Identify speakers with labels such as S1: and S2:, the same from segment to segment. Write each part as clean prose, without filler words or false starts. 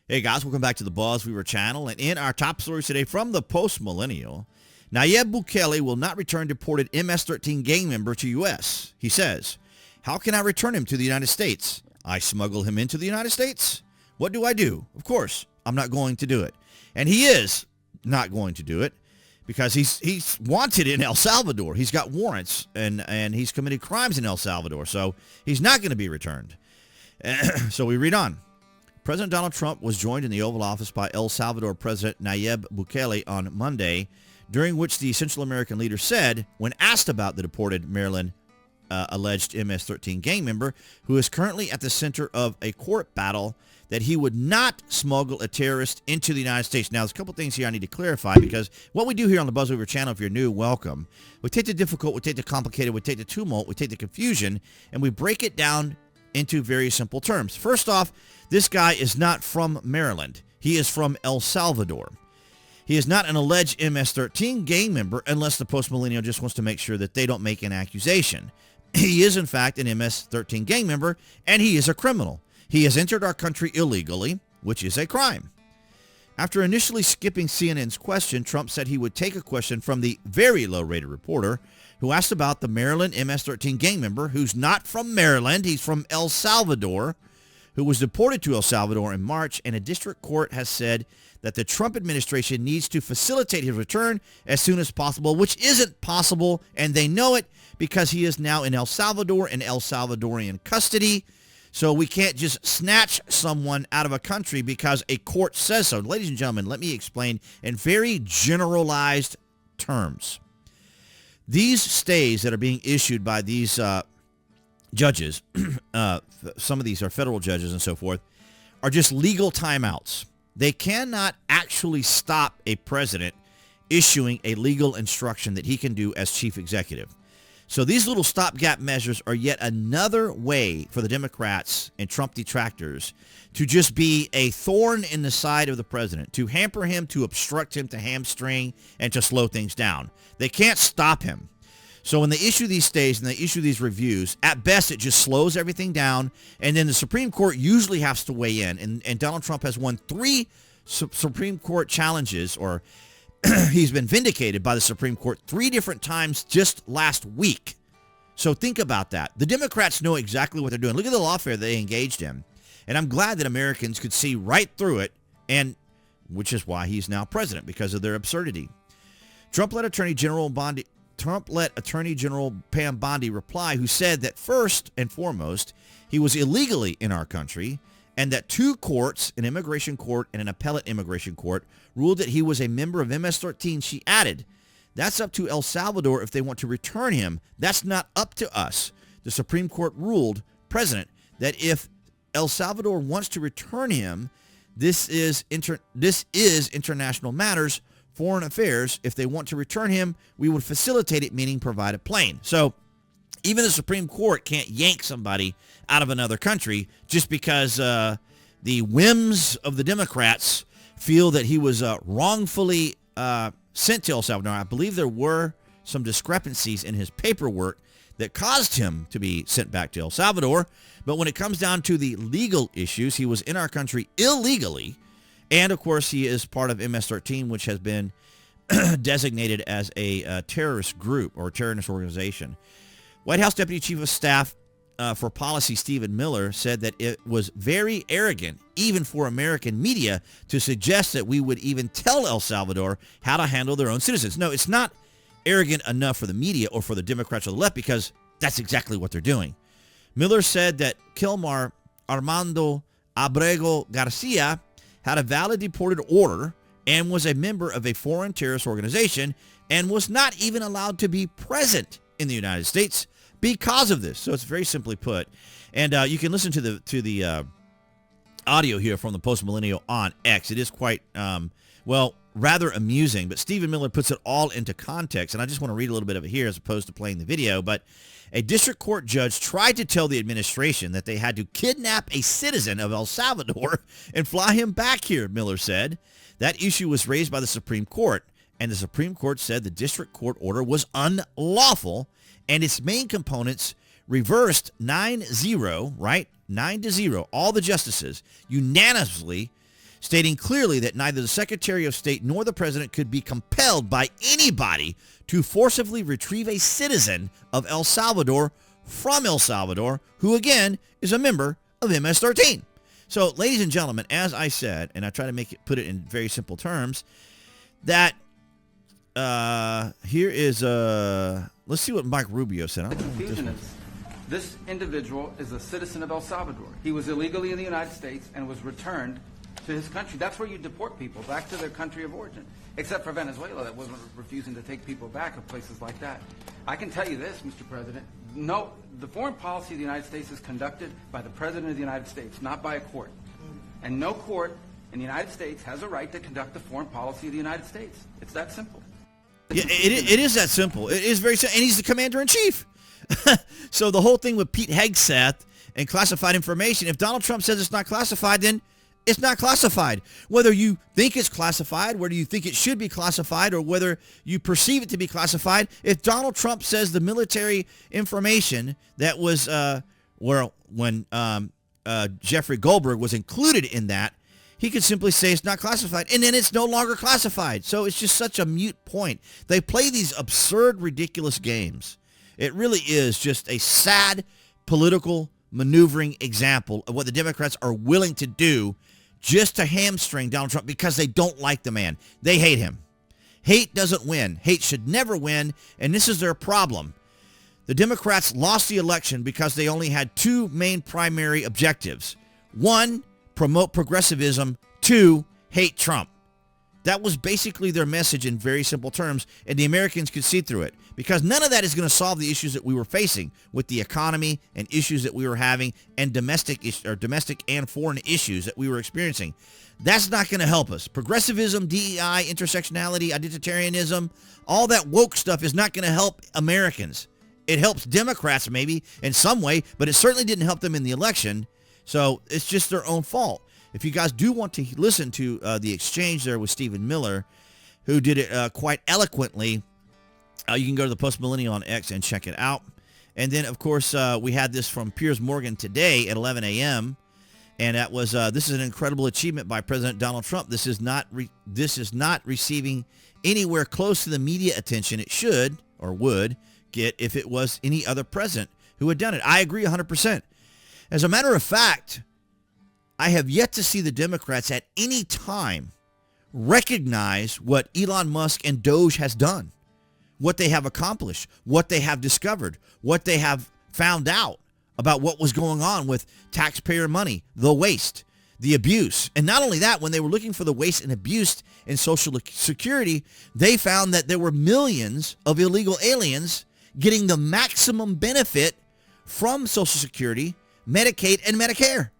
S1: Hey guys, welcome back to the BuzWeaver channel. And in our top stories today from the post-millennial, Nayib Bukele will not return deported MS-13 gang member to U.S. He says, "How can I return him to the United States? I smuggle him into the United States? What do I do? Of course, I'm not going to do it." And he is not going to do it because he's wanted in El Salvador. He's got warrants and he's committed crimes in El Salvador. So he's not going to be returned. So we read on. President Donald Trump was joined in the Oval Office by El Salvador President Nayib Bukele on Monday, during which the Central American leader said, when asked about the deported Maryland alleged MS-13 gang member who is currently at the center of a court battle, that he would not smuggle a terrorist into the United States. Now, there's a couple things here I need to clarify, because what we do here on the BuzWeaver channel, if you're new, welcome. We take the difficult, we take the complicated, we take the tumult, we take the confusion, and we break it down into very simple terms. First off, this guy is not from Maryland. He is from El Salvador. He is not an alleged MS-13 gang member unless the post-millennial just wants to make sure that they don't make an accusation. He is, in fact, an MS-13 gang member, and he is a criminal. He has entered our country illegally, which is a crime. After initially skipping CNN's question, Trump said he would take a question from the very low-rated reporter who asked about the Maryland MS-13 gang member who's not from Maryland. He's from El Salvador, who was deported to El Salvador in March, and a district court has said that the Trump administration needs to facilitate his return as soon as possible, which isn't possible, and they know it because he is now in El Salvador in El Salvadorian custody. So we can't just snatch someone out of a country because a court says so. Ladies and gentlemen, let me explain in very generalized terms. These stays that are being issued by these judges, some of these are federal judges and so forth, are just legal timeouts. They cannot actually stop a president issuing a legal instruction that he can do as chief executive. So these little stopgap measures are yet another way for the Democrats and Trump detractors to just be a thorn in the side of the president, to hamper him, to obstruct him, to hamstring, and to slow things down. They can't stop him. So when they issue these stays and they issue these reviews, at best it just slows everything down, and then the Supreme Court usually has to weigh in. And Donald Trump has won 3 Supreme Court challenges, or he's been vindicated by the Supreme Court 3 different times just last week. So think about that. The Democrats know exactly what they're doing. Look at the lawfare they engaged in. And I'm glad that Americans could see right through it, and which is why he's now president, because of their absurdity. Trump let Attorney General Pam Bondi reply, who said that first and foremost, he was illegally in our country, and that 2 courts, an immigration court and an appellate immigration court, ruled that he was a member of MS-13. She added, "That's up to El Salvador if they want to return him. That's not up to us." The Supreme Court ruled, President, that if El Salvador wants to return him, this is international matters, foreign affairs. If they want to return him, we would facilitate it, meaning provide a plane. So even the Supreme Court can't yank somebody out of another country just because the whims of the Democrats feel that he was wrongfully sent to El Salvador. I believe there were some discrepancies in his paperwork that caused him to be sent back to El Salvador. But when it comes down to the legal issues, he was in our country illegally. And, of course, he is part of MS-13, which has been designated as a terrorist group or terrorist organization. White House Deputy Chief of Staff for Policy Stephen Miller said that it was very arrogant, even for American media, to suggest that we would even tell El Salvador how to handle their own citizens. No, it's not arrogant enough for the media or for the Democrats or the left, because that's exactly what they're doing. Miller said that Q Armando Abrego Garcia had a valid deported order and was a member of a foreign terrorist organization and was not even allowed to be present in the United States because of this. So it's very simply put. And you can listen to the audio here from the post-millennial on X. It is quite, rather amusing, but Stephen Miller puts it all into context, and I just want to read a little bit of it here as opposed to playing the video. But a district court judge tried to tell the administration that they had to kidnap a citizen of El Salvador and fly him back here, Miller said. That issue was raised by the Supreme Court, and the Supreme Court said the district court order was unlawful, and its main components reversed 9-0, right? 9-0. All the justices unanimously stating clearly that neither the Secretary of State nor the President could be compelled by anybody to forcibly retrieve a citizen of El Salvador from El Salvador, who again is a member of MS-13. So, ladies and gentlemen, as I said, and I try to put it in very simple terms, that here is let's see what Mike Rubio said.
S2: The confusion is, this individual is a citizen of El Salvador. He was illegally in the United States and was returned to his country. That's where you deport people, back to their country of origin. Except for Venezuela, that wasn't refusing to take people back of places like that. I can tell you this, Mr. President. No, the foreign policy of the United States is conducted by the President of the United States, not by a court. And no court in the United States has a right to conduct the foreign policy of the United States. It's that simple.
S1: Yeah, it is that simple. It is very simple. And he's the commander-in-chief. So the whole thing with Pete Hegseth and classified information, if Donald Trump says it's not classified, then it's not classified. Whether you think it's classified, whether you think it should be classified, or whether you perceive it to be classified, if Donald Trump says the military information that was, when Jeffrey Goldberg was included in that, he could simply say it's not classified, and then it's no longer classified. So it's just such a mute point. They play these absurd, ridiculous games. It really is just a sad political maneuvering example of what the Democrats are willing to do just to hamstring Donald Trump because they don't like the man. They hate him. Hate doesn't win. Hate should never win, and this is their problem. The Democrats lost the election because they only had two main primary objectives. One, promote progressivism. Two, hate Trump. That was basically their message in very simple terms, and the Americans could see through it because none of that is going to solve the issues that we were facing with the economy and issues that we were having and domestic and foreign issues that we were experiencing. That's not going to help us. Progressivism, DEI, intersectionality, identitarianism, all that woke stuff is not going to help Americans. It helps Democrats maybe in some way, but it certainly didn't help them in the election, so it's just their own fault. If you guys do want to listen to the exchange there with Stephen Miller, who did it quite eloquently, you can go to the Post Millennial on X and check it out. And then, of course, we had this from Piers Morgan today at 11 a.m., and that was this is an incredible achievement by President Donald Trump. This is not receiving anywhere close to the media attention it should or would get if it was any other president who had done it. I agree 100%. As a matter of fact, I have yet to see the Democrats at any time recognize what Elon Musk and Doge has done, what they have accomplished, what they have discovered, what they have found out about what was going on with taxpayer money, the waste, the abuse. And not only that, when they were looking for the waste and abuse in Social Security, they found that there were millions of illegal aliens getting the maximum benefit from Social Security, Medicaid, and Medicare.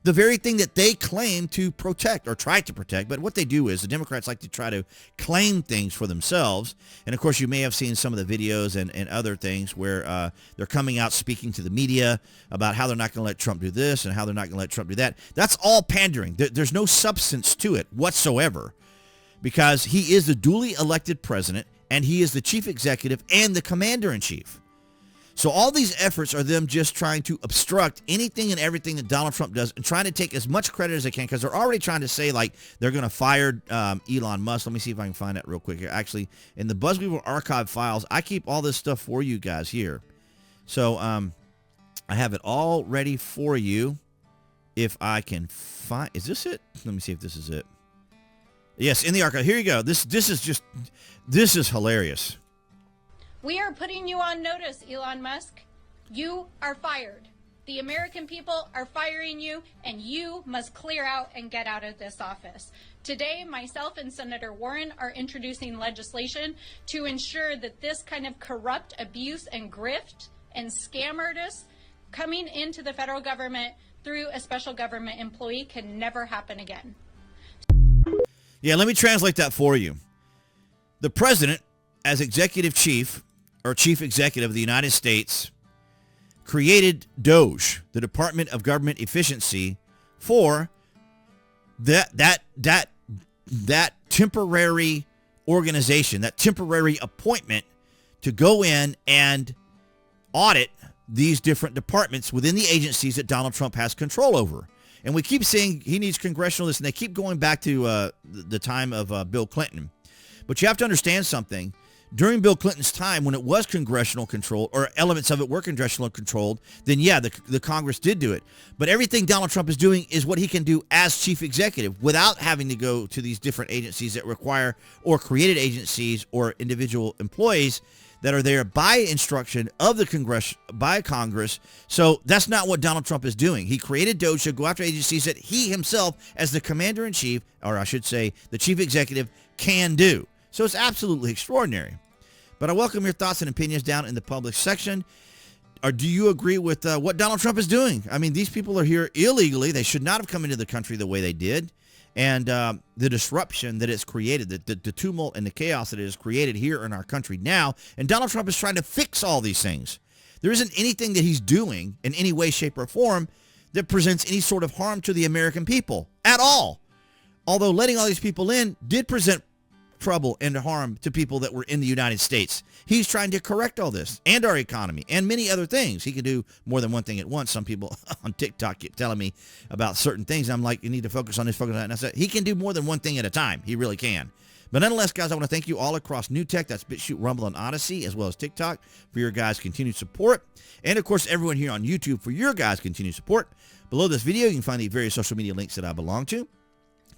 S1: The very thing that they claim to protect or try to protect. But what they do is the Democrats like to try to claim things for themselves. And, of course, you may have seen some of the videos and other things where they're coming out speaking to the media about how they're not going to let Trump do this and how they're not going to let Trump do that. That's all pandering. There's no substance to it whatsoever because he is the duly elected president and he is the chief executive and the commander-in-chief. So all these efforts are them just trying to obstruct anything and everything that Donald Trump does and trying to take as much credit as they can because they're already trying to say like they're going to fire Elon Musk. Let me see if I can find that real quick here. Actually, in the BuzWeaver archive files, I keep all this stuff for you guys here. So I have it all ready for you. If I can find, is this it? Let me see if this is it. Yes, in the archive. Here you go. This is hilarious.
S3: We are putting you on notice, Elon Musk. You are fired. The American people are firing you, and you must clear out and get out of this office. Today, myself and Senator Warren are introducing legislation to ensure that this kind of corrupt abuse and grift and scam artists coming into the federal government through a special government employee can never happen again.
S1: Yeah, let me translate that for you. The president, as executive chief, or chief executive of the United States, created DOGE, the Department of Government Efficiency, for that temporary organization, that temporary appointment to go in and audit these different departments within the agencies that Donald Trump has control over. And we keep saying he needs congressional this, and they keep going back to the time of Bill Clinton. But you have to understand something. During Bill Clinton's time, when it was congressional control, or elements of it were congressional controlled, then yeah, the Congress did do it. But everything Donald Trump is doing is what he can do as chief executive without having to go to these different agencies that require, or created agencies or individual employees that are there by instruction of the Congress. So that's not what Donald Trump is doing. He created DOJ to go after agencies that he himself, as the commander-in-chief, or I should say the chief executive, can do. So it's absolutely extraordinary. But I welcome your thoughts and opinions down in the public section. Or do you agree with what Donald Trump is doing? I mean, these people are here illegally. They should not have come into the country the way they did. And the disruption that it's created, the tumult and the chaos that it has created here in our country now. And Donald Trump is trying to fix all these things. There isn't anything that he's doing in any way, shape, or form that presents any sort of harm to the American people at all. Although letting all these people in did present trouble and harm to people that were in the United States. He's trying to correct all this and our economy and many other things. He can do more than one thing at once. Some people on TikTok keep telling me about certain things. And I'm like, you need to focus on this, focus on that. And I said, he can do more than one thing at a time. He really can. But nonetheless, guys, I want to thank you all across New Tech. That's BitChute, Rumble, and Odyssey, as well as TikTok, for your guys' continued support. And, of course, everyone here on YouTube for your guys' continued support. Below this video, you can find the various social media links that I belong to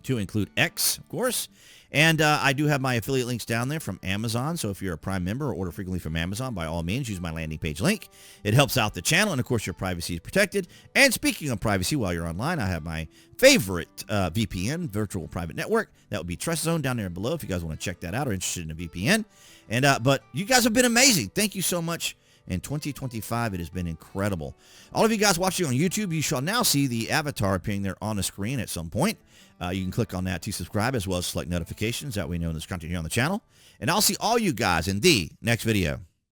S1: include X, of course. And I do have my affiliate links down there from Amazon. So if you're a Prime member or order frequently from Amazon, by all means, use my landing page link. It helps out the channel. And, of course, your privacy is protected. And speaking of privacy, while you're online, I have my favorite VPN, virtual private network. That would be Trust Zone down there below if you guys want to check that out or interested in a VPN. And but you guys have been amazing. Thank you so much. In 2025, it has been incredible. All of you guys watching on YouTube, you shall now see the avatar appearing there on the screen at some point. You can click on that to subscribe, as well as select notifications. That way you know there's content here on the channel. And I'll see all you guys in the next video.